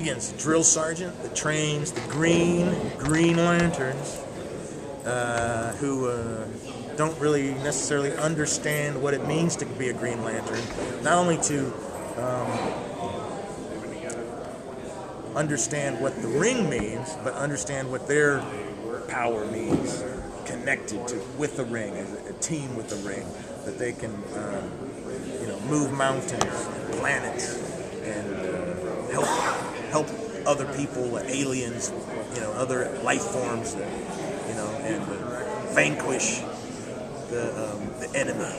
Against the drill sergeant that trains the Green Lanterns, who don't really necessarily understand what it means to be a Green Lantern. Not only to understand what the ring means, but understand what their power means, connected to with the ring, as a team with the ring, that they can move mountains, planets, and help other people, aliens, other life forms, and vanquish the enemy.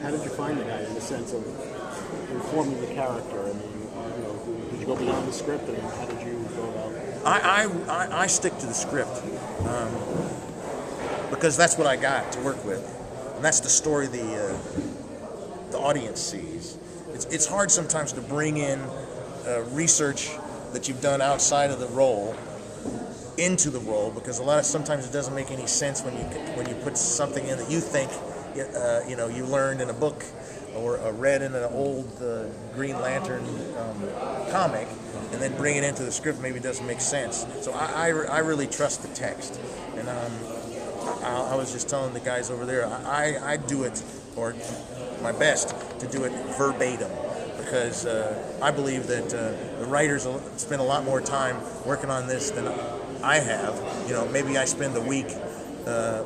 How did you find the guy in the sense of informing the character? I mean, did you go beyond the script, and how did you go about? I stick to the script because that's what I got to work with, and that's the story the audience sees. It's hard sometimes to bring in research that you've done outside of the role into the role, because sometimes it doesn't make any sense when you put something in that you think you learned in a book or read in an old Green Lantern comic, and then bring it into the script. Maybe it doesn't make sense. So I really trust the text, and I was just telling the guys over there, I do it, or my best to do it verbatim, because I believe that the writers spend a lot more time working on this than I have. Maybe I spend a week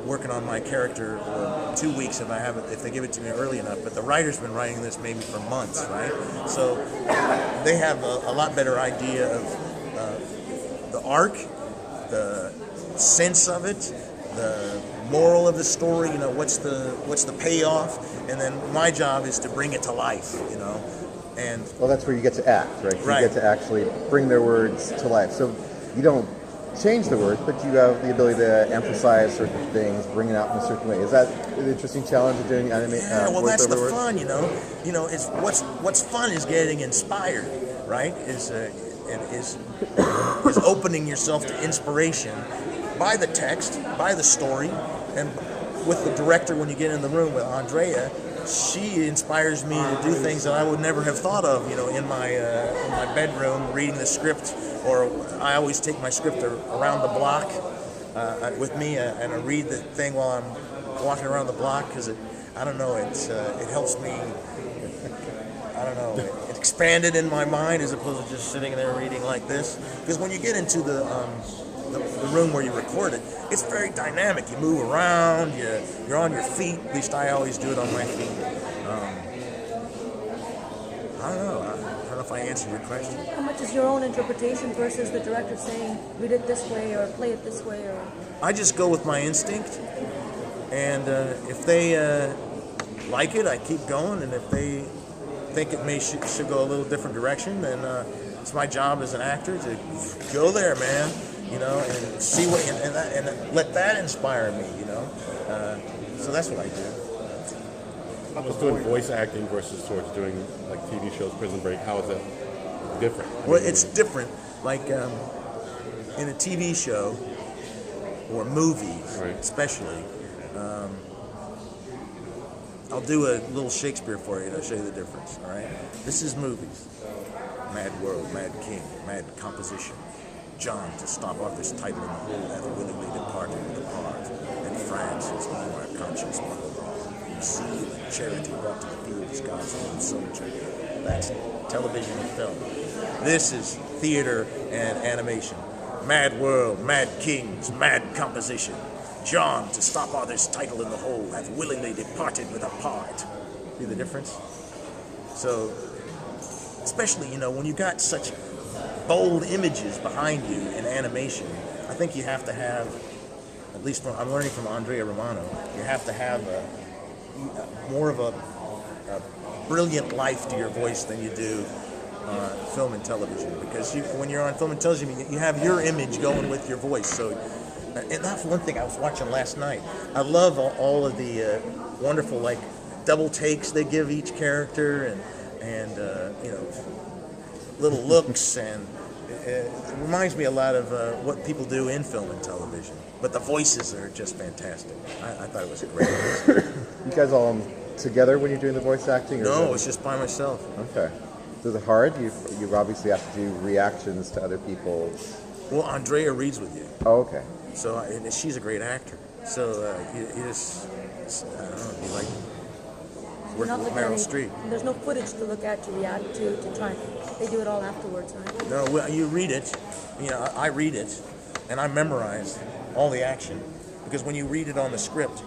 working on my character, or 2 weeks if they give it to me early enough. But the writer's been writing this maybe for months, right? So they have a lot better idea of the arc, the sense of it, the moral of the story. What's the payoff, and then my job is to bring it to life. And well, that's where you get to act, right? Right. You get to actually bring their words to life. So you don't change the words, but you have the ability to emphasize certain things, bring it out in a certain way. Is that an interesting challenge of doing anime? Yeah, well, that's the words? fun, It's what's fun is getting inspired, right? Is opening yourself to inspiration by the text, by the story, and with the director. When you get in the room with Andrea, she inspires me to do things that I would never have thought of, in my bedroom reading the script. Or I always take my script around the block with me, and I read the thing while I'm walking around the block, because it helps me. I don't know. It expanded in my mind as opposed to just sitting there reading like this. Because when you get into the room where you record it, it's very dynamic. You move around, you're on your feet. At least I always do it on my feet. I don't know. I don't know if I answered your question. How much is your own interpretation versus the director saying, read it this way or play it this way? Or I just go with my instinct, and if they like it, I keep going, and if they think it should go a little different direction, then it's my job as an actor to go there, man, and see what, and let that inspire me, so that's what I do. Just doing voice acting versus towards doing like TV shows, Prison Break, how is that different? Well, it's different. Like in a TV show or movies, right, especially, I'll do a little Shakespeare for you to show you the difference. All right, this is movies. Mad world, mad king, mad composition. John, to stop Arthur's title in the hole, hath willingly departed with the part. And France is all our conscience mother. Zeal and charity brought to the field as God's own soldier. That's television and film. This is theater and animation. Mad world, mad kings, mad composition. John, to stop Arthur's title in the hole, hath willingly departed with a part. See the difference? So, especially, when you got such bold images behind you in animation, I think you have to have, at least I'm learning from Andrea Romano, you have to have more of a brilliant life to your voice than you do film and television, because when you're on film and television, you have your image going with your voice. So, and that's one thing I was watching last night. I love all of the wonderful double takes they give each character, and little looks, and it reminds me a lot of what people do in film and television. But the voices are just fantastic. I thought it was great. You guys all together when you're doing the voice acting? Or No, it's just by myself. Okay. So is it hard? You obviously have to do reactions to other people's. Well, Andrea reads with you, Oh, okay. so and she's a great actor. So you just, I don't know, you like working Not with looking at Meryl any- Streep. There's no footage to look at, to react to try. They do it all afterwards, right? No, well, you read it. You know, I read it, and I memorize all the action because when you read it on the script,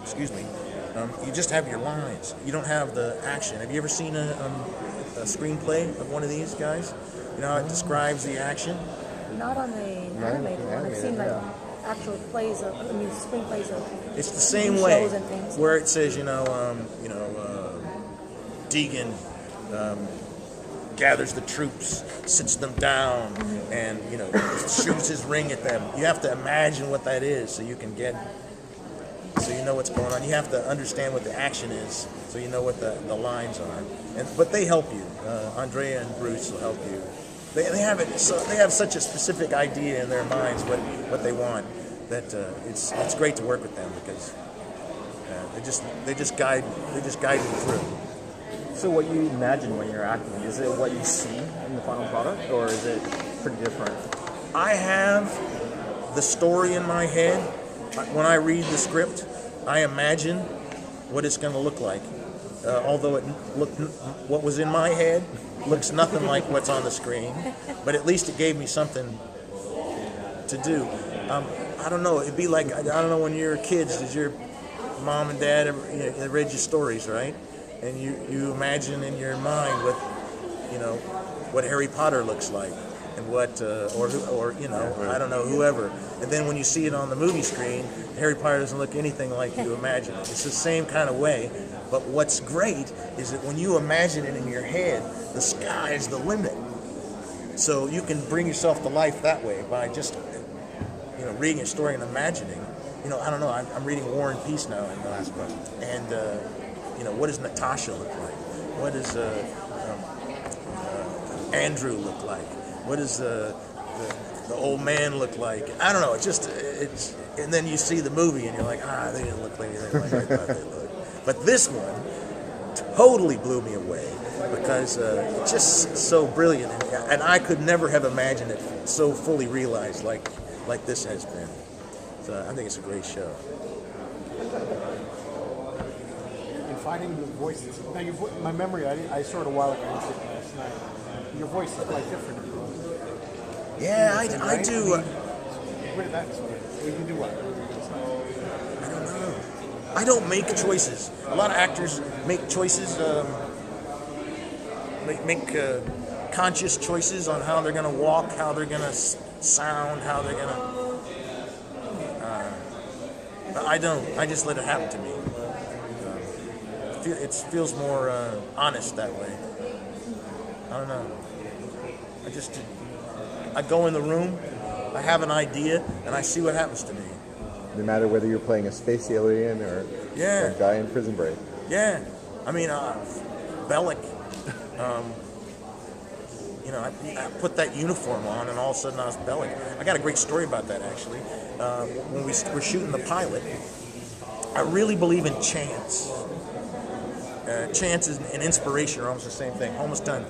you just have your lines. You don't have the action. Have you ever seen a screenplay of one of these guys? You know how it describes the action? Not on the animated one. I've seen like actual plays of, screenplays of. It's the same shows way, and things. where it says, Deegan gathers the troops, sits them down, and shoots his ring at them. You have to imagine what that is, so you know what's going on. You have to understand what the action is, so you know what the lines are. But they help you. Andrea and Bruce will help you. They have it. So they have such a specific idea in their minds what they want that it's great to work with them because they just guide you through. So what you imagine when you're acting, is it what you see in the final product, or is it pretty different? I have the story in my head. When I read the script, I imagine what it's going to look like. Although what was in my head looks nothing like what's on the screen, but at least it gave me something to do. I don't know. It'd be like, I don't know, when you were kids, did your mom and dad ever, they read you stories, right? And you imagine in your mind what Harry Potter looks like, and what I don't know, whoever. And then when you see it on the movie screen, Harry Potter doesn't look anything like you imagine it. It's the same kind of way. But what's great is that when you imagine it in your head, the sky is the limit. So you can bring yourself to life that way by just reading a story and imagining. I don't know. I'm reading War and Peace now in the last book, and what does Natasha look like? What does Andrew look like? What does the old man look like? I don't know. It's and then you see the movie and you're like, they didn't look like anything like I thought they looked. But this one totally blew me away because it's just so brilliant, and I could never have imagined it so fully realized like this has been. So I think it's a great show. And finding the voices. Now, my memory, I saw it a while ago. I didn't see it last night. Your voice is quite different. Yeah, I do. Where did that start? You do what? I don't know. I don't make choices. A lot of actors make choices, make conscious choices on how they're going to walk, how they're going to sound, how they're going to... I don't. I just let it happen to me. It feels more honest that way. I don't know. I go in the room, I have an idea, and I see what happens to me. No matter whether you're playing a space alien or a guy in Prison Break. Yeah. I mean, Bellic, I put that uniform on, and all of a sudden I was Bellic. I got a great story about that, actually. When we were shooting the pilot, I really believe in chance. Chance and inspiration are almost the same thing. Almost done.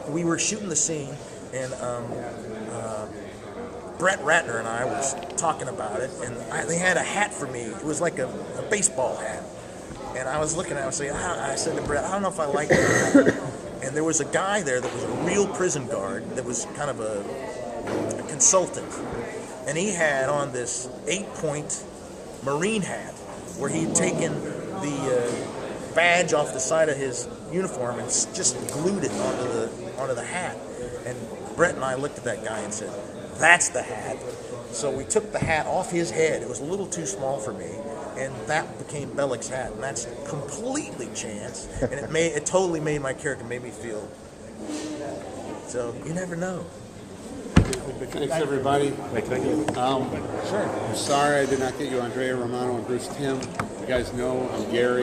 We were shooting the scene, and Brett Ratner and I was talking about it, and they had a hat for me. It was like a baseball hat. And I was looking at it and saying, I said to Brett, I don't know if I like it. And there was a guy there that was a real prison guard that was kind of a consultant. And he had on this 8-point Marine hat where he'd taken the badge off the side of his uniform and just glued it onto the hat. And Brett and I looked at that guy and said, that's the hat. So we took the hat off his head. It was a little too small for me, and that became Bellic's hat. And that's completely chance. And it totally made my character, made me feel. So you never know. Thanks, everybody. Thank you. Sure. I'm sorry I did not get you Andrea Romano and Bruce Timm. You guys know I'm Gary.